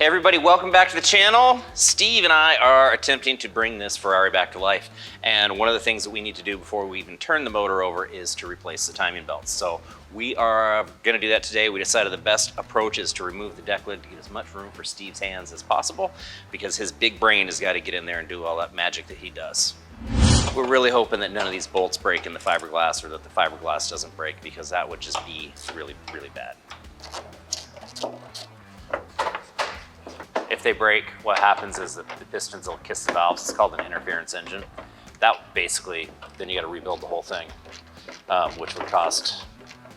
Hey everybody, welcome back to the channel. Steve and I are attempting to bring this Ferrari back to life. And one of the things that we need to do before we even turn the motor over is to replace the timing belts. So we are gonna do that today. We decided the best approach is to remove the deck lid to get as much room for Steve's hands as possible because his big brain has got to get in there and do all that magic that he does. We're really hoping that none of these bolts break in the fiberglass or that the fiberglass doesn't break because that would just be really, really bad. If they break, what happens is that the pistons will kiss the valves. It's called an interference engine. That basically, then you got to rebuild the whole thing, which would cost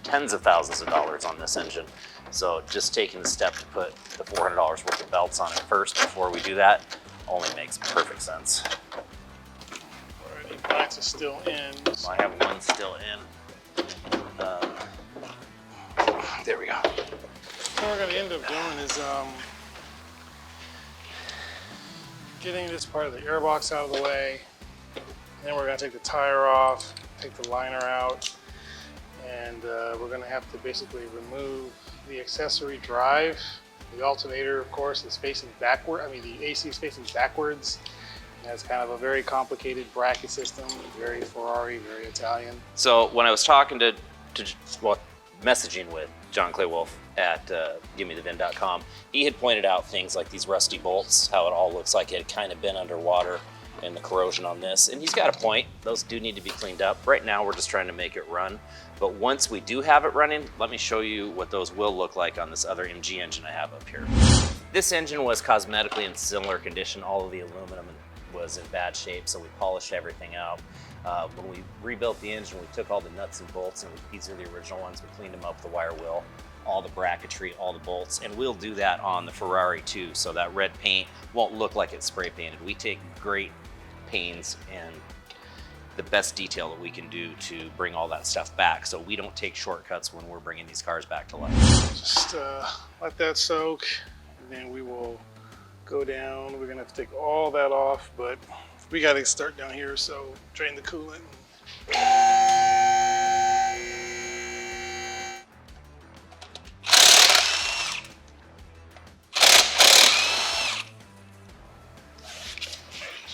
tens of thousands of dollars on this engine. So just taking the step to put the $400 worth of belts on it first before we do that only makes perfect sense. Alrighty, mine's is still in. I have one still in. There we go. What we're going to end up doing is getting this part of the airbox out of the way. And then we're going to take the tire off, take the liner out, and we're going to have to basically remove the accessory drive. The alternator, of course, is facing backward. I mean, the AC is facing backwards. And that's kind of a very complicated bracket system, very Ferrari, very Italian. So when I was talking messaging with John Clay Wolf at GiveMeTheVin.com, he had pointed out things like these rusty bolts, how it all looks like it had kind of been underwater and the corrosion on this. And he's got a point. Those do need to be cleaned up. Right now, we're just trying to make it run. But once we do have it running, let me show you what those will look like on this other MG engine I have up here. This engine was cosmetically in similar condition. All of the aluminum was in bad shape, so we polished everything out. When we rebuilt the engine, we took all the nuts and bolts, and these are the original ones. We cleaned them up with a wire wheel, all the bracketry, all the bolts, and we'll do that on the Ferrari too, so that red paint won't look like it's spray painted. We take great pains and the best detail that we can do to bring all that stuff back, so we don't take shortcuts when we're bringing these cars back to life. Just let that soak, and then we will go down. We're gonna have to take all that off, but we gotta start down here, so drain the coolant.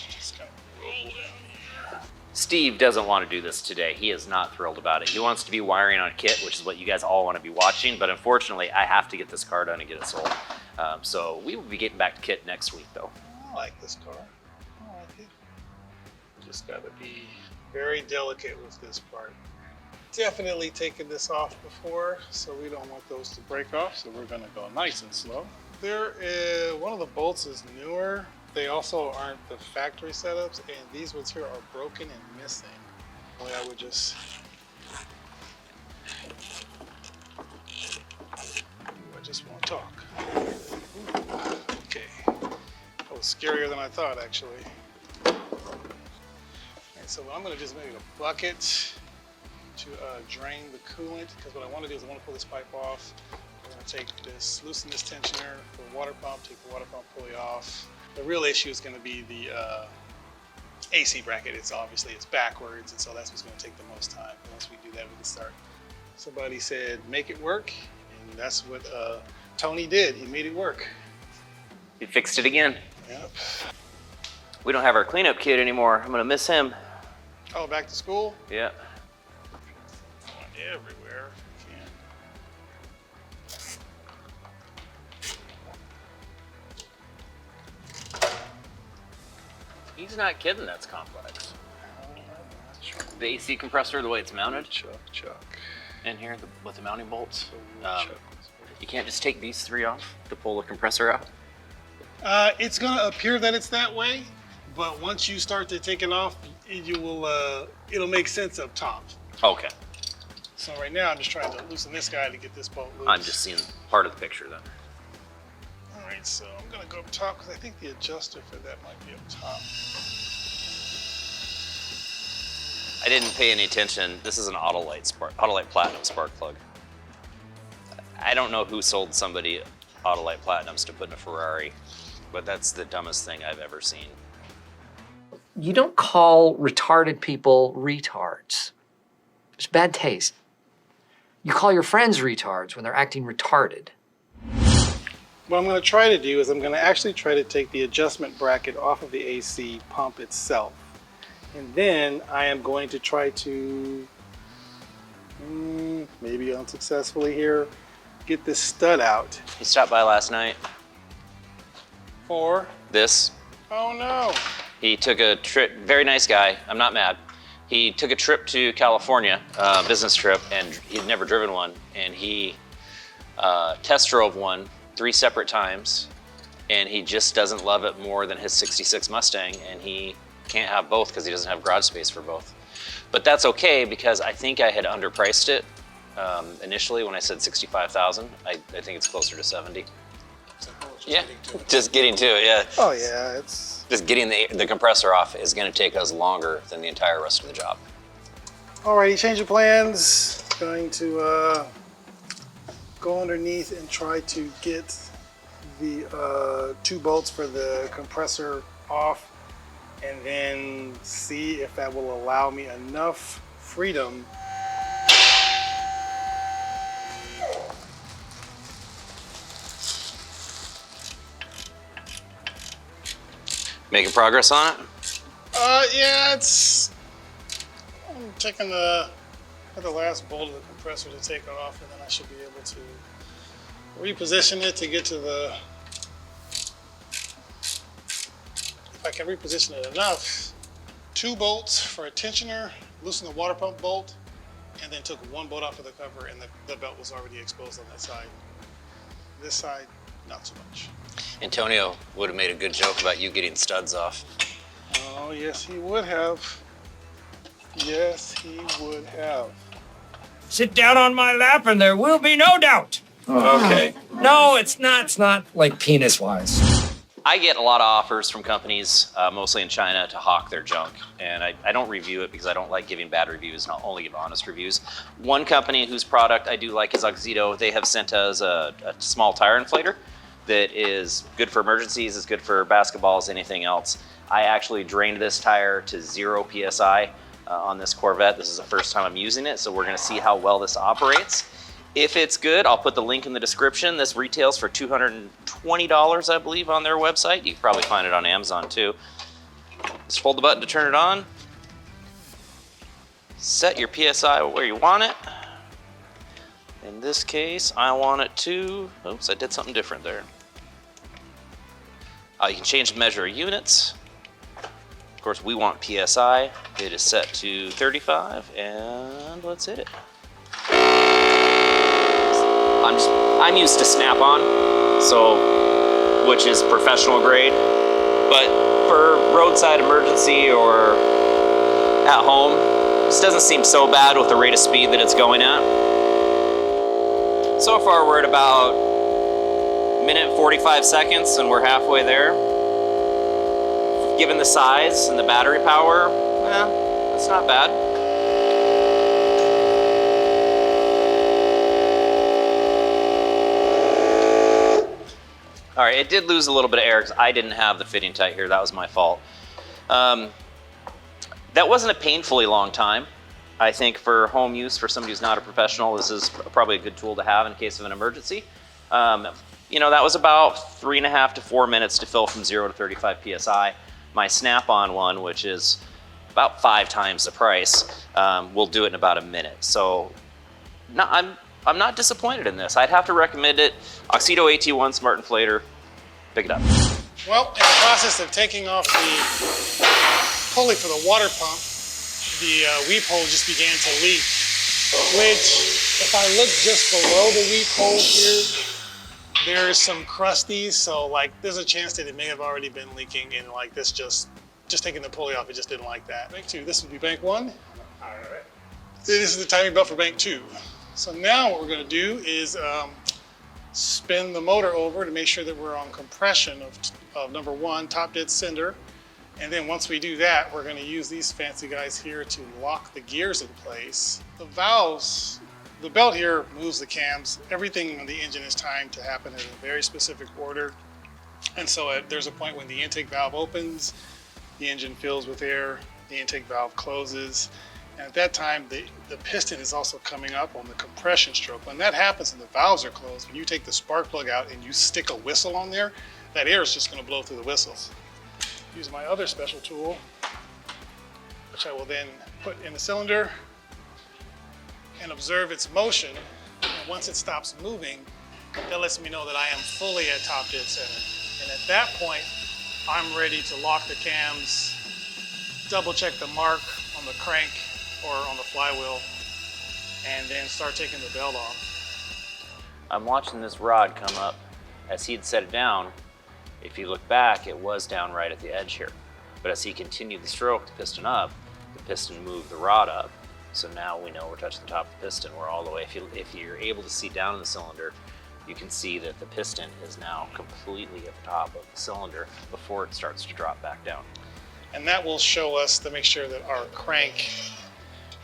Just gonna roll down here. Steve doesn't want to do this today. He is not thrilled about it. He wants to be wiring on a kit, which is what you guys all want to be watching, but unfortunately, I have to get this car done and get it sold. So we will be getting back to kit next week, though. I like this car. I like it. Just gotta be very delicate with this part. Definitely taken this off before, so we don't want those to break off, so we're gonna go nice and slow. There is, one of the bolts is newer. They also aren't the factory setups, and these ones here are broken and missing. Well, I would just, I just want to talk. Okay, that was scarier than I thought, actually. And so I'm going to just make a bucket to drain the coolant, because what I want to do is I want to pull this pipe off. I'm going to take this, loosen this tensioner for the water pump, take the water pump pulley off. The real issue is going to be the AC bracket. It's backwards, and so that's what's going to take the most time. Once we do that, we can start. Somebody said, make it work, and that's what Tony did. He made it work. He fixed it again. Yep. We don't have our cleanup kid anymore. I'm gonna miss him. Oh, back to school? Yeah. Going everywhere if you can. He's not kidding, that's complex. The AC compressor, the way it's mounted Chuck. in here with the mounting bolts. Chuck. You can't just take these three off to pull the compressor out? It's gonna appear that it's that way, but once you start to take it off, it'll make sense up top. Okay. So right now I'm just trying to loosen this guy to get this bolt loose. I'm just seeing part of the picture then. All right, so I'm gonna go up top because I think the adjuster for that might be up top. I didn't pay any attention. This is an Autolite Platinum spark plug. I don't know who sold somebody Autolite Platinums to put in a Ferrari, but that's the dumbest thing I've ever seen. You don't call retarded people retards. It's bad taste. You call your friends retards when they're acting retarded. What I'm going to try to do is I'm going to actually try to take the adjustment bracket off of the AC pump itself. And then I am going to try to, maybe unsuccessfully here, get this stud out. He stopped by last night. For? This. Oh no. He took a trip, very nice guy, I'm not mad. He took a trip to California, business trip, and he'd never driven one. And he test drove one 3 separate times, and he just doesn't love it more than his 66 Mustang, and he can't have both because he doesn't have garage space for both. But that's okay, because I think I had underpriced it initially when I said 65,000. I think it's closer to 70. Yeah, just getting to it, yeah. Oh yeah, it's... Just getting the compressor off is gonna take us longer than the entire rest of the job. Alrighty, change of plans. Going to go underneath and try to get the 2 bolts for the compressor off, and then see if that will allow me enough freedom Making progress on it? Yeah, it's... I'm taking the last bolt of the compressor to take off, and then I should be able to reposition it to get to the... If I can reposition it enough, 2 bolts for a tensioner, loosen the water pump bolt, and then took 1 bolt off of the cover, and the belt was already exposed on that side. This side, not so much. Antonio would have made a good joke about you getting studs off. Oh, yes, he would have. Yes, he would have. Sit down on my lap and there will be no doubt. Okay. No, it's not like penis-wise. I get a lot of offers from companies, mostly in China, to hawk their junk. And I don't review it because I don't like giving bad reviews, and I'll only give honest reviews. One company whose product I do like is Oxido. They have sent us a small tire inflator that is good for emergencies, is good for basketballs, anything else. I actually drained this tire to 0 PSI on this Corvette. This is the first time I'm using it, so we're gonna see how well this operates. If it's good, I'll put the link in the description. This retails for $220, I believe, on their website. You can probably find it on Amazon too. Just hold the button to turn it on. Set your PSI where you want it. In this case, I want it to, oops, I did something different there. You can change the measure of units. Of course, we want PSI. It is set to 35, and let's hit it. I'm used to Snap-on, so, which is professional grade, but for roadside emergency or at home, this doesn't seem so bad with the rate of speed that it's going at. So far, we're at about 1:45 seconds, and we're halfway there. Given the size and the battery power, it's not bad. All right, it did lose a little bit of air because I didn't have the fitting tight here. That was my fault. That wasn't a painfully long time. I think for home use, for somebody who's not a professional, this is probably a good tool to have in case of an emergency. You know, that was about 3.5 to 4 minutes to fill from 0 to 35 PSI. My Snap-on one, which is about 5 times the price, will do it in about a minute. So I'm not disappointed in this. I'd have to recommend it. Oxido AT1 Smart Inflator, pick it up. Well, in the process of taking off the pulley for the water pump, the weep hole just began to leak, which if I look just below the weep hole here, there's some crusties, so like there's a chance that it may have already been leaking, and like this just taking the pulley off, it just didn't like that. Bank 2, this would be bank 1. All right. This is the timing belt for bank 2. So now what we're gonna do is spin the motor over to make sure that we're on compression of number 1, top dead center. And then once we do that, we're gonna use these fancy guys here to lock the gears in place. The valves, the belt here moves the cams. Everything on the engine is timed to happen in a very specific order. And so there's a point when the intake valve opens, the engine fills with air, the intake valve closes, And at that time, the piston is also coming up on the compression stroke. When that happens and the valves are closed, when you take the spark plug out and you stick a whistle on there, that air is just going to blow through the whistles. Use my other special tool, which I will then put in the cylinder and observe its motion. And once it stops moving, that lets me know that I am fully at top dead center. And at that point, I'm ready to lock the cams, double check the mark on the crank or on the flywheel, and then start taking the belt off. I'm watching this rod come up. As he'd set it down, if you look back, it was down right at the edge here. But as he continued the stroke, the piston up, the piston moved the rod up. So now we know we're touching the top of the piston. We're all the way. If you're able to see down in the cylinder, you can see that the piston is now completely at the top of the cylinder before it starts to drop back down. And that will show us to make sure that our crank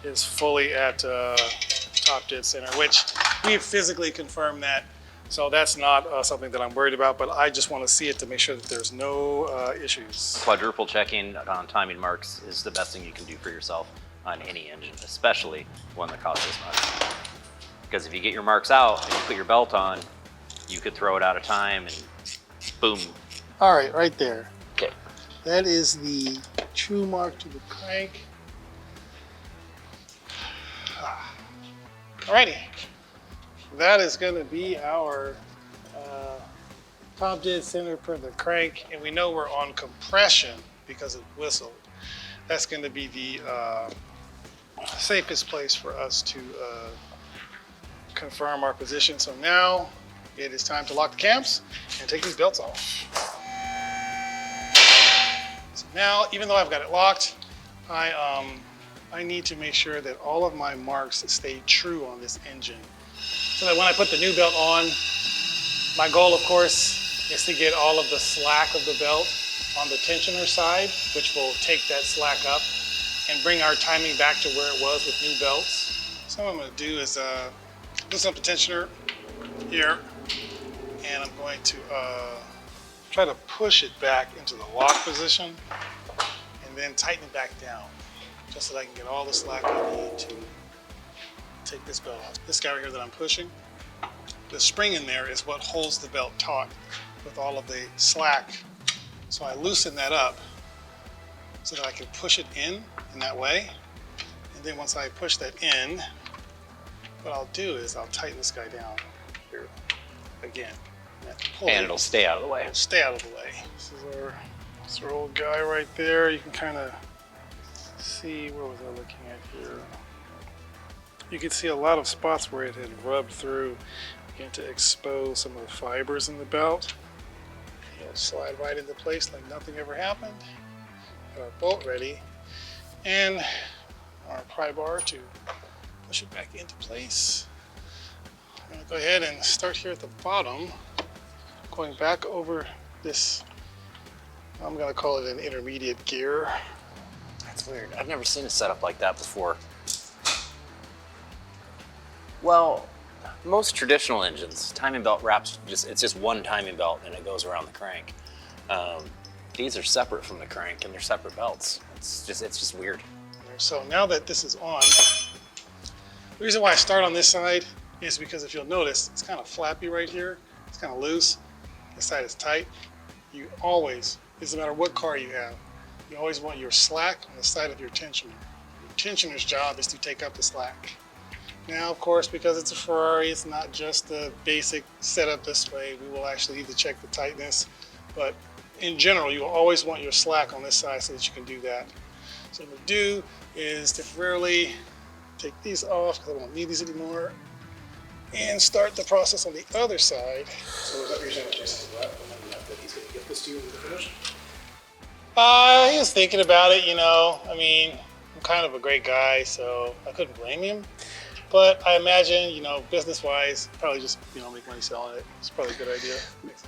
is fully at top dead center, which we've physically confirmed that. So that's not something that I'm worried about, but I just want to see it to make sure that there's no issues. Quadruple checking on timing marks is the best thing you can do for yourself on any engine, especially one that costs this much. Because if you get your marks out and you put your belt on, you could throw it out of time and boom. All right, right there. Okay. That is the true mark to the crank. Alrighty, that is going to be our top dead center for the crank, and we know we're on compression because it whistled. That's going to be the safest place for us to confirm our position. So now it is time to lock the cams and take these belts off. So now, even though I've got it locked, I need to make sure that all of my marks stay true on this engine. So that when I put the new belt on, my goal, of course, is to get all of the slack of the belt on the tensioner side, which will take that slack up and bring our timing back to where it was with new belts. So what I'm going to do is loosen up the tensioner here, and I'm going to try to push it back into the lock position and then tighten it back down, just so that I can get all the slack I need to take this belt off. This guy right here that I'm pushing, the spring in there is what holds the belt taut with all of the slack. So I loosen that up so that I can push it in that way. And then once I push that in, what I'll do is I'll tighten this guy down here again. And it'll stay out of the way. It'll stay out of the way. This is our old guy right there. You can kind of see, where was I looking at here? You can see a lot of spots where it had rubbed through, begin to expose some of the fibers in the belt. It'll slide right into place like nothing ever happened. Got our bolt ready, and our pry bar to push it back into place. I'm going to go ahead and start here at the bottom, going back over this, I'm going to call it an intermediate gear. That's weird. I've never seen a setup like that before. Well, most traditional engines, timing belt wraps, it's just one timing belt and it goes around the crank. These are separate from the crank and they're separate belts. It's just weird. So now that this is on, the reason why I start on this side is because if you'll notice, it's kind of flappy right here. It's kind of loose. This side is tight. You always, it doesn't matter what car you have, you always want your slack on the side of your tensioner. Your tensioner's job is to take up the slack. Now, of course, because it's a Ferrari, it's not just the basic setup this way. We will actually need to check the tightness, but in general, you will always want your slack on this side so that you can do that. So what we'll do is temporarily take these off because I don't need these anymore, and start the process on the other side. So is that your saying Jason's left, and then that he's going to get this to you when you're finished? He was thinking about it, you know. I mean, I'm kind of a great guy, so I couldn't blame him. But I imagine, you know, business-wise, probably just, you know, make money selling it. It's probably a good idea.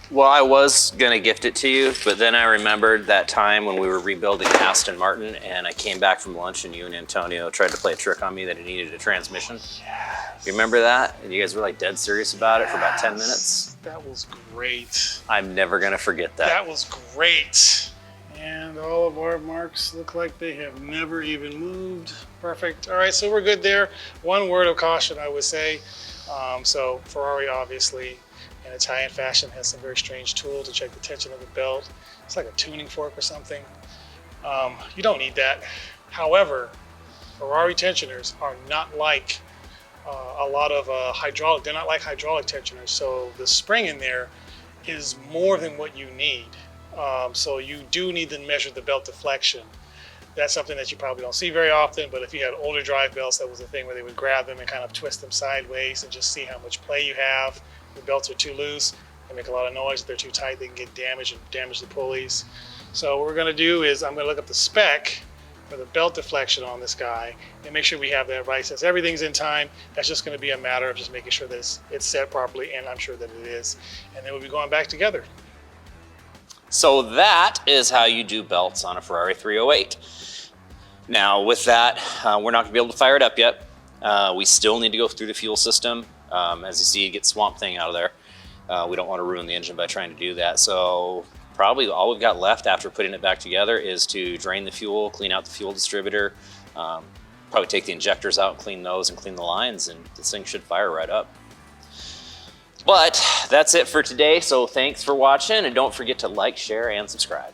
Well, I was gonna gift it to you, but then I remembered that time when we were rebuilding Aston Martin and I came back from lunch and you and Antonio tried to play a trick on me that it needed a transmission. Yes. You remember that? And you guys were like dead serious about it for about 10 minutes. That was great. I'm never gonna forget that. That was great. And all of our marks look like they have never even moved. Perfect. All right, so we're good there. One word of caution, I would say. So Ferrari, obviously, in Italian fashion, has some very strange tool to check the tension of the belt. It's like a tuning fork or something. You don't need that. However, Ferrari tensioners are not like a lot of hydraulic. They're not like hydraulic tensioners. So the spring in there is more than what you need. So you do need to measure the belt deflection. That's something that you probably don't see very often, but if you had older drive belts, that was the thing where they would grab them and kind of twist them sideways and just see how much play you have. The belts are too loose, they make a lot of noise. If they're too tight, they can get damaged and damage the pulleys. So what we're gonna do is I'm gonna look up the spec for the belt deflection on this guy and make sure we have that right. Since everything's in time, that's just gonna be a matter of just making sure that it's set properly, and I'm sure that it is. And then we'll be going back together. So that is how you do belts on a Ferrari 308. Now with that, we're not gonna be able to fire it up yet. We still need to go through the fuel system. As you see, get Swamp Thing out of there. We don't wanna ruin the engine by trying to do that. So probably all we've got left after putting it back together is to drain the fuel, clean out the fuel distributor, probably take the injectors out, clean those and clean the lines, and this thing should fire right up. But that's it for today, so thanks for watching, and don't forget to like, share, and subscribe.